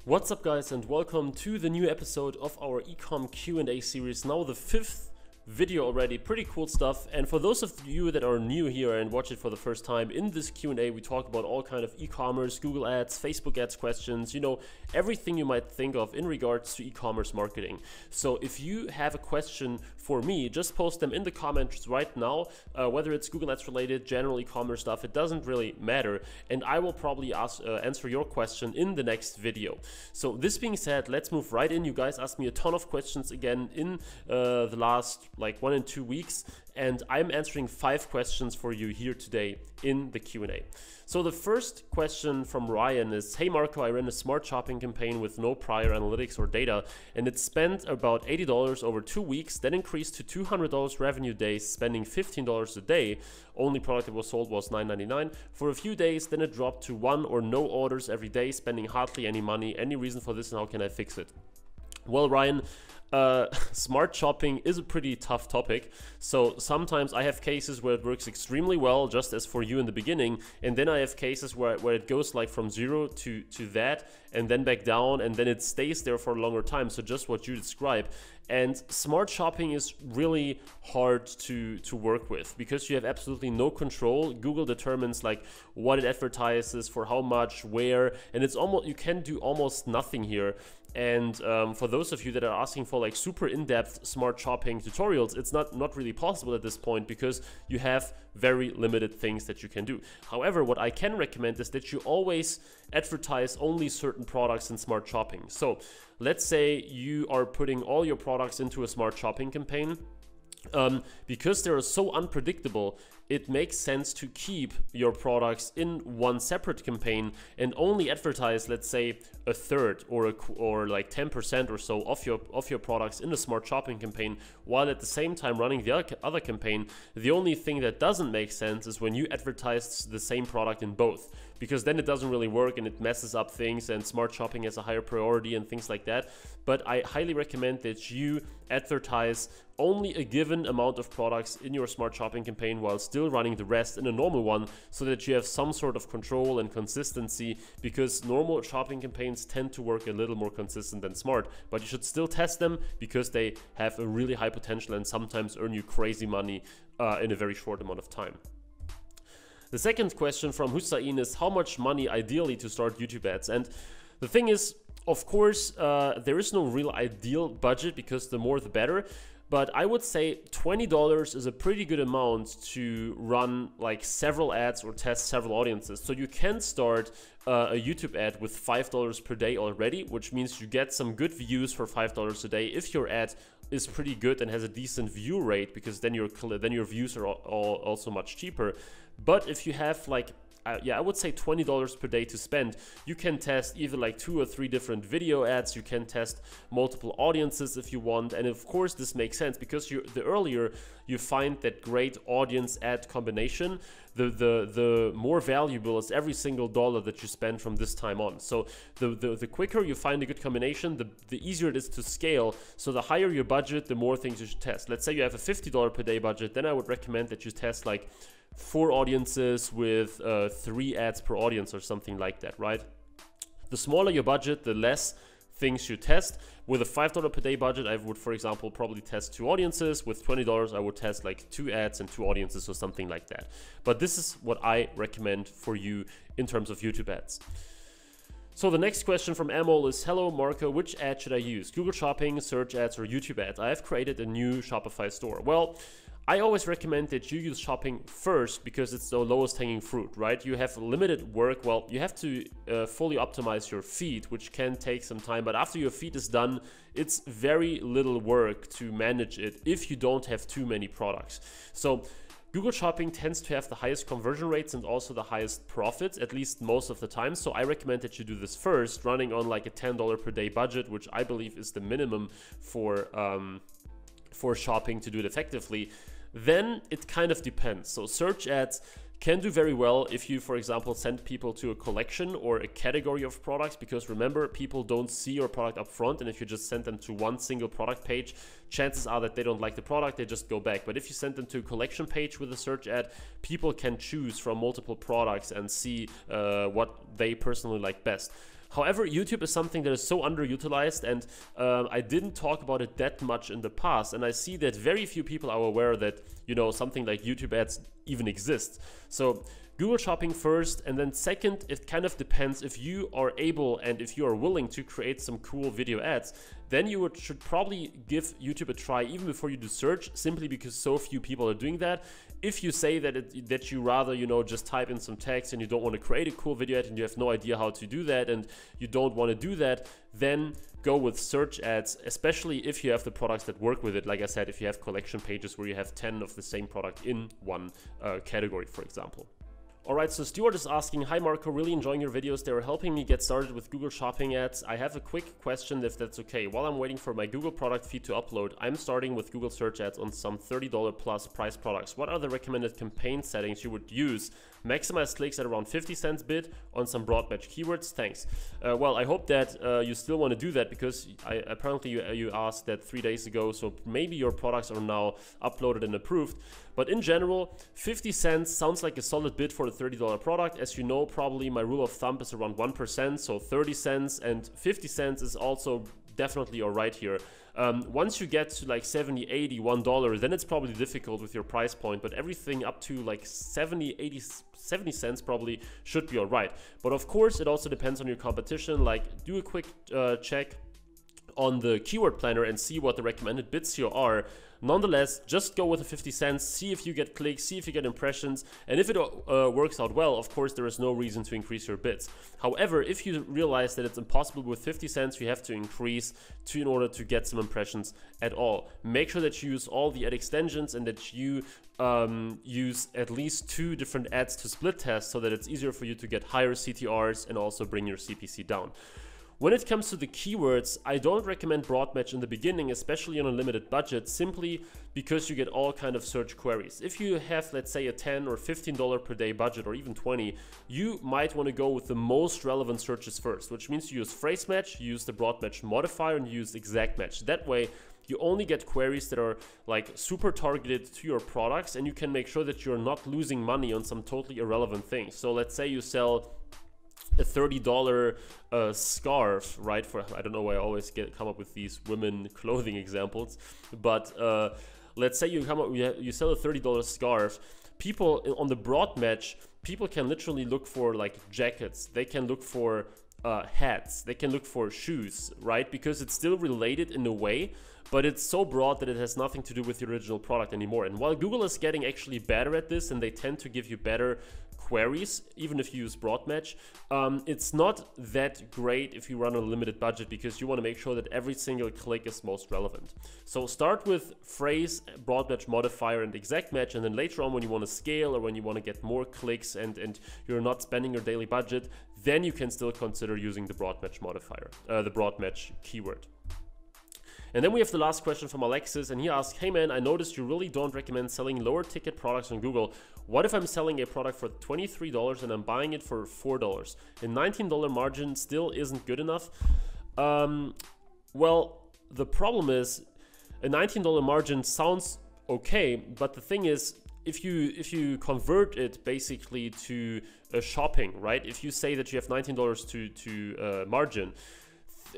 What's up guys, and welcome to the new episode of our eCom Q&A series, now the 5th video already. Pretty cool stuff. And for those of you that are new here and watch it for the first time, in this Q&A we talk about all kind of e-commerce, Google ads, Facebook ads questions, you know, everything you might think of in regards to e-commerce marketing. So if you have a question for me, just post them in the comments right now, whether it's Google ads related, general e-commerce stuff, it doesn't really matter, and I will probably answer your question in the next video. So this being said, let's move right in. You guys asked me a ton of questions again in the last like 1 and 2 weeks, and I'm answering 5 questions for you here today in the Q&A. So the first question from Ryan is, hey Marco, I ran a smart shopping campaign with no prior analytics or data, and it spent about $80 over 2 weeks, then increased to $200 revenue days, spending $15 a day. Only product that was sold was $9.99 for a few days, then it dropped to 1 or no orders every day, spending hardly any money. Any reason for this, and how can I fix it? Well, Ryan, smart shopping is a pretty tough topic. So sometimes I have cases where it works extremely well, just as for you in the beginning, and then I have cases where it goes like from 0 to that, and then back down, and then it stays there for a longer time. So just what you described. And smart shopping is really hard to work with because you have absolutely no control. Google determines like what it advertises, for how much, where, and it's almost, you can do almost nothing here. And for those of you that are asking for like super in-depth smart shopping tutorials, it's not really possible at this point because you have very limited things that you can do. However, what I can recommend is that you always advertise only certain products in smart shopping. So let's say you are putting all your products into a smart shopping campaign. Because they are so unpredictable, it makes sense to keep your products in one separate campaign and only advertise, let's say, a third or like 10% or so of your products in the smart shopping campaign, while at the same time running the other campaign. The only thing that doesn't make sense is when you advertise the same product in both, because then it doesn't really work and it messes up things, and smart shopping has a higher priority and things like that. But I highly recommend that you advertise only a given amount of products in your smart shopping campaign while still running the rest in a normal one, so that you have some sort of control and consistency, because normal shopping campaigns tend to work a little more consistent than smart. But you should still test them because they have a really high potential and sometimes earn you crazy money in a very short amount of time. The second question from Hussein is, how much money ideally to start YouTube ads? And the thing is, of course, there is no real ideal budget because the more the better. But I would say $20 is a pretty good amount to run like several ads or test several audiences. So you can start a YouTube ad with $5 per day already, which means you get some good views for $5 a day if your ad is pretty good and has a decent view rate, because then your views are also much cheaper. But if you have like I would say $20 per day to spend, you can test either like 2 or 3 different video ads. You can test multiple audiences if you want. And of course, this makes sense because the earlier you find that great audience ad combination, the more valuable is every single dollar that you spend from this time on. So the quicker you find a good combination, the easier it is to scale. So the higher your budget, the more things you should test. Let's say you have a $50 per day budget, then I would recommend that you test like 4 audiences with 3 ads per audience or something like that, right? The smaller your budget, the less things you test. With a $5 per day budget, I would, for example, probably test 2 audiences. With $20, I would test like 2 ads and 2 audiences or something like that. But this is what I recommend for you in terms of YouTube ads. So the next question from Amol is, hello Marco, which ad should I use? Google Shopping, search ads, or YouTube ads? I have created a new Shopify store. Well, I always recommend that you use shopping first because it's the lowest hanging fruit, right? You have limited work. Well, you have to fully optimize your feed, which can take some time. But after your feed is done, it's very little work to manage it if you don't have too many products. So Google Shopping tends to have the highest conversion rates and also the highest profits, at least most of the time. So I recommend that you do this first, running on like a $10 per day budget, which I believe is the minimum for shopping to do it effectively. Then it kind of depends. So search ads can do very well if you, for example, send people to a collection or a category of products, because remember, people don't see your product up front, and if you just send them to one single product page, chances are that they don't like the product, they just go back. But if you send them to a collection page with a search ad, people can choose from multiple products and see what they personally like best. However, YouTube is something that is so underutilized, and I didn't talk about it that much in the past, and I see that very few people are aware that, you know, something like YouTube ads even exists. So Google Shopping first, and then second, it kind of depends if you are able and if you are willing to create some cool video ads, then you should probably give YouTube a try even before you do search, simply because so few people are doing that. If you say that you rather, you know, just type in some text and you don't want to create a cool video ad and you have no idea how to do that and you don't want to do that, then go with search ads, especially if you have the products that work with it. Like I said, if you have collection pages where you have 10 of the same product in one category, for example. Alright, so Stuart is asking, hi Marco, really enjoying your videos. They are helping me get started with Google Shopping ads. I have a quick question if that's okay. While I'm waiting for my Google product feed to upload, I'm starting with Google search ads on some $30 plus price products. What are the recommended campaign settings you would use? Maximize clicks at around 50 cents bid on some broad match keywords. Thanks. Well, I hope that you still want to do that, because apparently you asked that 3 days ago, so maybe your products are now uploaded and approved. But in general, 50 cents sounds like a solid bid for a $30 product. As you know, probably my rule of thumb is around 1%, so 30 cents and 50 cents is also definitely all right here. Once you get to like 70, 80, $1, then it's probably difficult with your price point, but everything up to like 70, 80, 70 cents probably should be all right. But of course, it also depends on your competition. Like, do a quick check on the keyword planner and see what the recommended bids here are. Nonetheless, just go with the 50 cents, see if you get clicks, see if you get impressions, and if it works out well, of course, there is no reason to increase your bids. However, if you realize that it's impossible with 50 cents, you have to increase in order to get some impressions at all. Make sure that you use all the ad extensions and that you use at least 2 different ads to split test, so that it's easier for you to get higher CTRs and also bring your CPC down. When it comes to the keywords, I don't recommend broad match in the beginning, especially on a limited budget, simply because you get all kind of search queries. If you have, let's say, a $10 or $15 per day budget, or even 20, you might want to go with the most relevant searches first, which means you use phrase match, you use the broad match modifier, and you use exact match. That way, you only get queries that are like super targeted to your products, and you can make sure that you're not losing money on some totally irrelevant things. So let's say you sell a $30 scarf, right? For, I don't know why I always come up with these women clothing examples, but let's say you sell a $30 scarf. People on the broad match, people can literally look for like jackets. They can look for hats. They can look for shoes, right? Because it's still related in a way, but it's so broad that it has nothing to do with the original product anymore. And while Google is getting actually better at this, and they tend to give you better queries, even if you use broad match, it's not that great if you run on a limited budget, because you want to make sure that every single click is most relevant. So start with phrase, broad match modifier, and exact match, and then later on, when you want to scale or when you want to get more clicks and you're not spending your daily budget, then you can still consider using the broad match modifier, the broad match keyword. And then we have the last question from Alexis, and he asks, hey man, I noticed you really don't recommend selling lower ticket products on Google. What if I'm selling a product for $23 and I'm buying it for $4? A $19 margin still isn't good enough? Well, the problem is a $19 margin sounds okay, but the thing is, if you convert it basically to shopping, right? If you say that you have $19 to margin,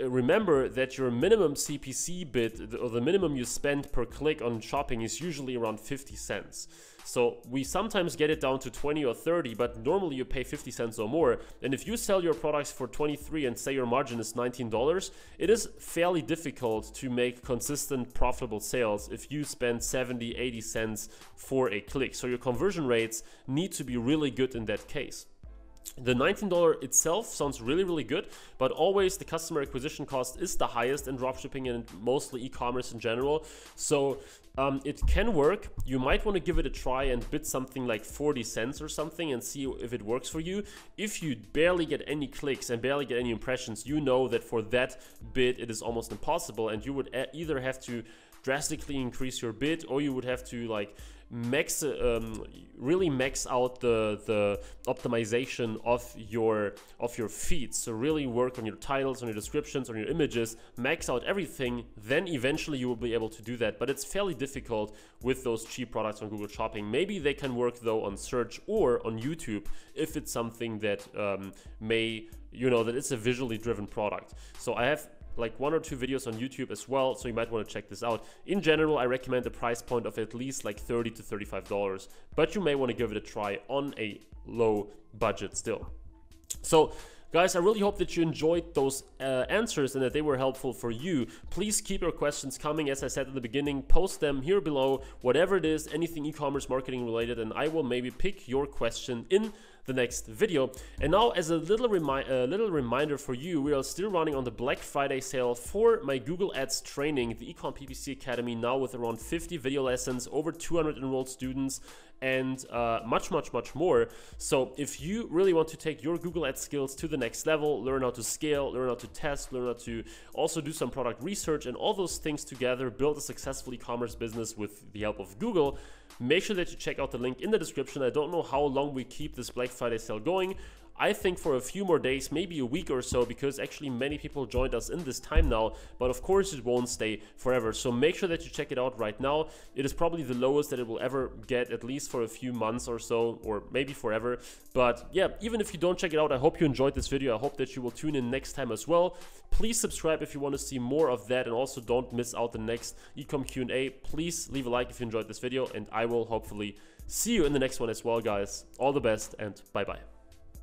remember that your minimum CPC bid, or the minimum you spend per click on shopping, is usually around 50 cents. So we sometimes get it down to 20 or 30, but normally you pay 50 cents or more. And if you sell your products for 23 and say your margin is $19, it is fairly difficult to make consistent profitable sales if you spend 70, 80 cents for a click. So your conversion rates need to be really good in that case. The $19 itself sounds really, really good, but always the customer acquisition cost is the highest in dropshipping and mostly e-commerce in general. So it can work. You might want to give it a try and bid something like 40 cents or something and see if it works for you. If you barely get any clicks and barely get any impressions, you know that for that bid it is almost impossible, and you would either have to drastically increase your bid, or you would have to like really max out the optimization of your feeds. So really work on your titles, on your descriptions, on your images, max out everything, then eventually you will be able to do that. But it's fairly difficult with those cheap products on Google Shopping. Maybe they can work though on search or on YouTube if it's something that that it's a visually driven product. So I have like 1 or 2 videos on YouTube as well, so you might want to check this out. In general, I recommend a price point of at least like $30 to $35, but you may want to give it a try on a low budget still. So guys, I really hope that you enjoyed those answers and that they were helpful for you. Please keep your questions coming. As I said at the beginning, post them here below, whatever it is, anything e-commerce marketing related, and I will maybe pick your question in the next video. And now, as a little reminder for you, we are still running on the Black Friday sale for my Google Ads training, the eCom PPC Academy, now with around 50 video lessons, over 200 enrolled students, and much more. So if you really want to take your Google Ads skills to the next level, learn how to scale, learn how to test, learn how to also do some product research, and all those things together, build a successful e-commerce business with the help of Google, make sure that you check out the link in the description. I don't know how long we keep this Black Friday sale going. I think for a few more days, maybe a week or so, because actually many people joined us in this time now, but of course it won't stay forever. So make sure that you check it out right now. It is probably the lowest that it will ever get, at least for a few months or so, or maybe forever. But yeah, even if you don't check it out, I hope you enjoyed this video. I hope that you will tune in next time as well. Please subscribe if you want to see more of that, and also don't miss out the next eCom Q&A. Please leave a like if you enjoyed this video, and I will hopefully see you in the next one as well, guys. All the best, and bye-bye.